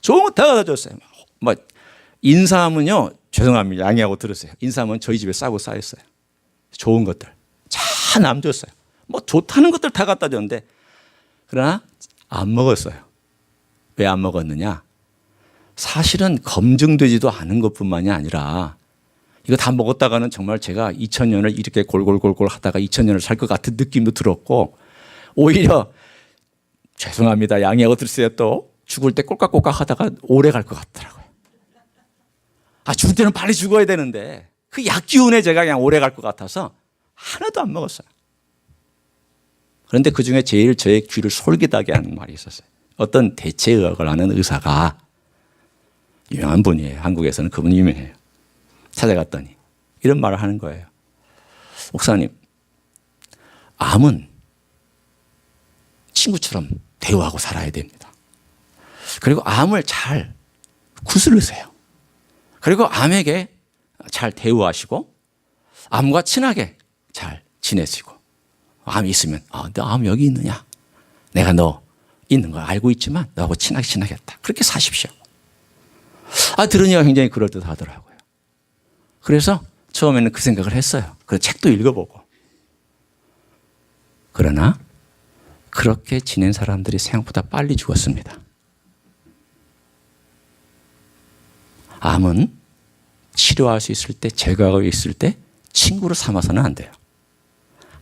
좋은 거 다 갖다 줬어요. 뭐 인삼은요, 죄송합니다. 양해하고 들으세요. 인삼은 저희 집에 싸고 쌓였어요. 좋은 것들 다 남줬어요. 뭐 좋다는 것들 다 갖다 줬는데 그러나 안 먹었어요. 왜 안 먹었느냐? 사실은 검증되지도 않은 것뿐만이 아니라 이거 다 먹었다가는 정말 제가 2000년을 이렇게 골골골골 하다가 2000년을 살 것 같은 느낌도 들었고 오히려 죄송합니다. 양해하고 들으세요. 또 죽을 때 꼴깍꼴깍 하다가 오래 갈 것 같더라고요. 죽을 때는 빨리 죽어야 되는데 그 약 기운에 제가 그냥 오래 갈 것 같아서 하나도 안 먹었어요. 그런데 그중에 제일 저의 귀를 솔깃하게 하는 말이 있었어요. 어떤 대체의학을 하는 의사가 유명한 분이에요. 한국에서는 그분이 유명해요. 찾아갔더니 이런 말을 하는 거예요. 목사님, 암은 친구처럼 대우하고 살아야 됩니다. 그리고 암을 잘 구슬르세요. 그리고 암에게 잘 대우하시고 암과 친하게 잘 지내시고 암이 있으면 너 암 여기 있느냐? 내가 너 있는 거 알고 있지만 너하고 친하게 지내겠다. 그렇게 사십시오. 들으니까 굉장히 그럴듯하더라고요. 그래서 처음에는 그 생각을 했어요. 그래서 책도 읽어보고. 그러나 그렇게 지낸 사람들이 생각보다 빨리 죽었습니다. 암은 치료할 수 있을 때, 제거하고 있을 때 친구로 삼아서는 안 돼요.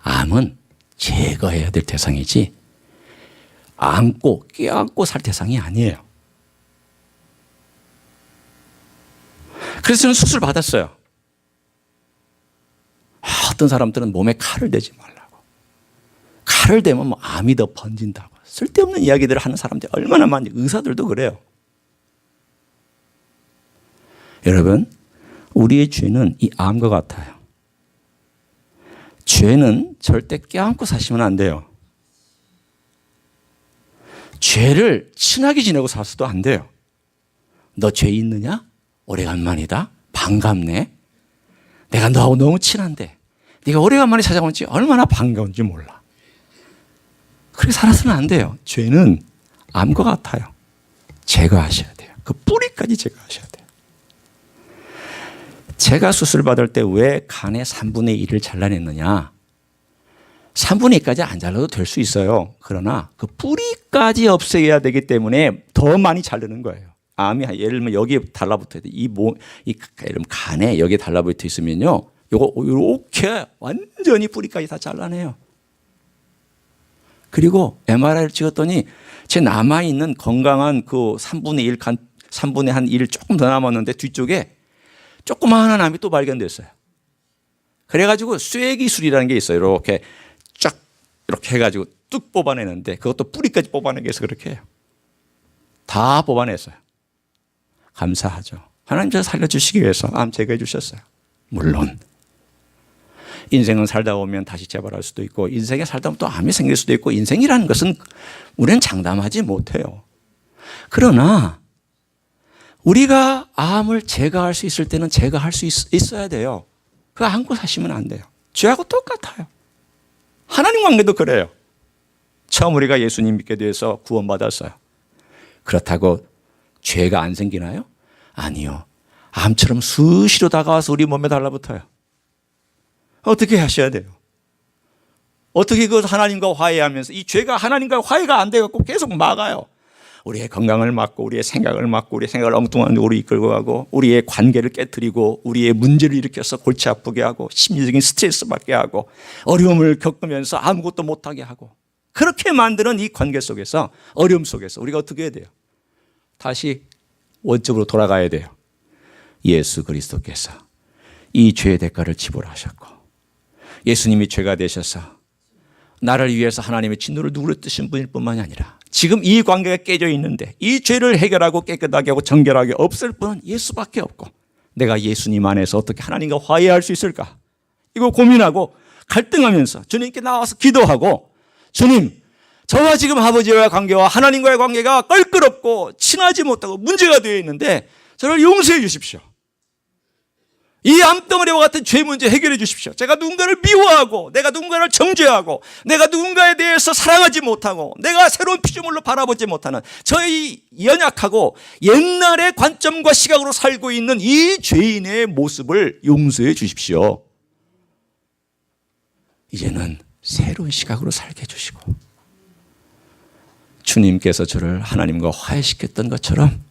암은 제거해야 될 대상이지 안고 껴안고 살 대상이 아니에요. 그래서 저는 수술 받았어요. 어떤 사람들은 몸에 칼을 대지 말라고. 칼을 대면 뭐 암이 더 번진다고. 쓸데없는 이야기들을 하는 사람들이 얼마나 많은지. 의사들도 그래요. 여러분, 우리의 죄는 이 암과 같아요. 죄는 절대 껴안고 사시면 안 돼요. 죄를 친하게 지내고 살아서도 안 돼요. 너 죄 있느냐? 오래간만이다. 반갑네. 내가 너하고 너무 친한데 네가 오래간만에 찾아온지 얼마나 반가운지 몰라. 그렇게 살아서는 안 돼요. 죄는 암과 같아요. 제거하셔야 돼요. 그 뿌리까지 제거하셔야 돼요. 제가 수술 받을 때 왜 간의 3분의 1을 잘라냈느냐? 3분의 2까지 안 잘라도 될 수 있어요. 그러나 그 뿌리까지 없애야 되기 때문에 더 많이 자르는 거예요. 암이 예를 들면 여기에 달라붙어야 돼. 예를 들면 간에 여기에 달라붙어 있으면요. 요거 이렇게 완전히 뿌리까지 다 잘라내요. 그리고 MRI를 찍었더니 제 남아있는 건강한 그 3분의 1 간, 3분의 한 1 조금 더 남았는데 뒤쪽에 조그마한 암이 또 발견됐어요. 그래가지고 쇠기술이라는 게 있어요. 이렇게 쫙 이렇게 해가지고 뚝 뽑아내는데 그것도 뿌리까지 뽑아내기 위해서 그렇게 해요. 다 뽑아냈어요. 감사하죠. 하나님 저 살려주시기 위해서 암 제거해 주셨어요. 물론 인생은 살다 보면 다시 재발할 수도 있고 인생에 살다 보면 또 암이 생길 수도 있고 인생이라는 것은 우리는 장담하지 못해요. 그러나 우리가 암을 제거할 수 있을 때는 제거할 수 있어야 돼요. 그거 안고 사시면 안 돼요. 죄하고 똑같아요. 하나님 관계도 그래요. 처음 우리가 예수님 믿게 돼서 구원받았어요. 그렇다고 죄가 안 생기나요? 아니요. 암처럼 수시로 다가와서 우리 몸에 달라붙어요. 어떻게 하셔야 돼요? 어떻게 그 하나님과 화해하면서 이 죄가 하나님과 화해가 안 돼갖고 계속 막아요. 우리의 건강을 막고 우리의 생각을 막고 우리의 생각을 엉뚱한 데로 이끌고 가고 우리의 관계를 깨뜨리고 우리의 문제를 일으켜서 골치 아프게 하고 심리적인 스트레스 받게 하고 어려움을 겪으면서 아무것도 못하게 하고 그렇게 만드는 이 관계 속에서 어려움 속에서 우리가 어떻게 해야 돼요? 다시 원점으로 돌아가야 돼요. 예수 그리스도께서 이 죄의 대가를 지불하셨고 예수님이 죄가 되셔서 나를 위해서 하나님의 진노를 누르뜨신 분일 뿐만이 아니라 지금 이 관계가 깨져 있는데 이 죄를 해결하고 깨끗하게 하고 정결하게 없앨 분은 예수밖에 없고 내가 예수님 안에서 어떻게 하나님과 화해할 수 있을까? 이거 고민하고 갈등하면서 주님께 나와서 기도하고, 주님, 저와 지금 아버지와의 관계와 하나님과의 관계가 껄끄럽고 친하지 못하고 문제가 되어 있는데 저를 용서해 주십시오. 이 암덩어리와 같은 죄 문제 해결해 주십시오. 제가 누군가를 미워하고, 내가 누군가를 정죄하고, 내가 누군가에 대해서 사랑하지 못하고, 내가 새로운 피조물로 바라보지 못하는 저의 연약하고 옛날의 관점과 시각으로 살고 있는 이 죄인의 모습을 용서해 주십시오. 이제는 새로운 시각으로 살게 해주시고, 주님께서 저를 하나님과 화해시켰던 것처럼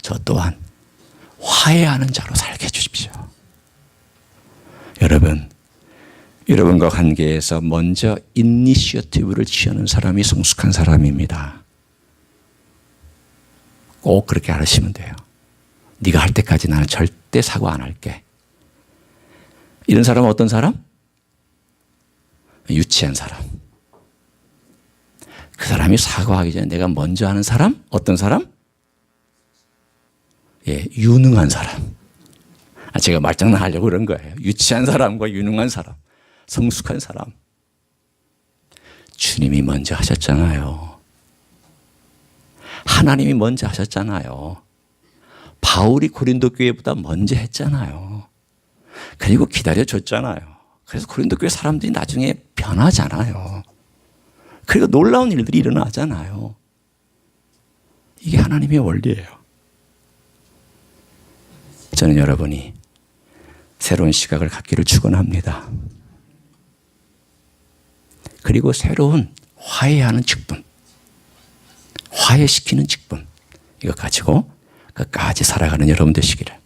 저 또한 화해하는 자로 살게 해주십시오. 여러분, 여러분과 관계에서 먼저 이니시어티브를 취하는 사람이 성숙한 사람입니다. 꼭 그렇게 알으시면 돼요. 네가 할 때까지 나는 절대 사과 안 할게. 이런 사람은 어떤 사람? 유치한 사람. 그 사람이 사과하기 전에 내가 먼저 하는 사람? 어떤 사람? 예, 유능한 사람. 제가 말장난하려고 그런 거예요. 유치한 사람과 유능한 사람, 성숙한 사람. 주님이 먼저 하셨잖아요. 하나님이 먼저 하셨잖아요. 바울이 고린도 교회보다 먼저 했잖아요. 그리고 기다려줬잖아요. 그래서 고린도 교회 사람들이 나중에 변하잖아요. 그리고 놀라운 일들이 일어나잖아요. 이게 하나님의 원리예요. 저는 여러분이 새로운 시각을 갖기를 축원합니다. 그리고 새로운 화해하는 직분, 화해시키는 직분, 이거 가지고 끝까지 살아가는 여러분 되시기를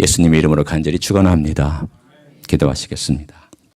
예수님의 이름으로 간절히 축원합니다. 기도하시겠습니다.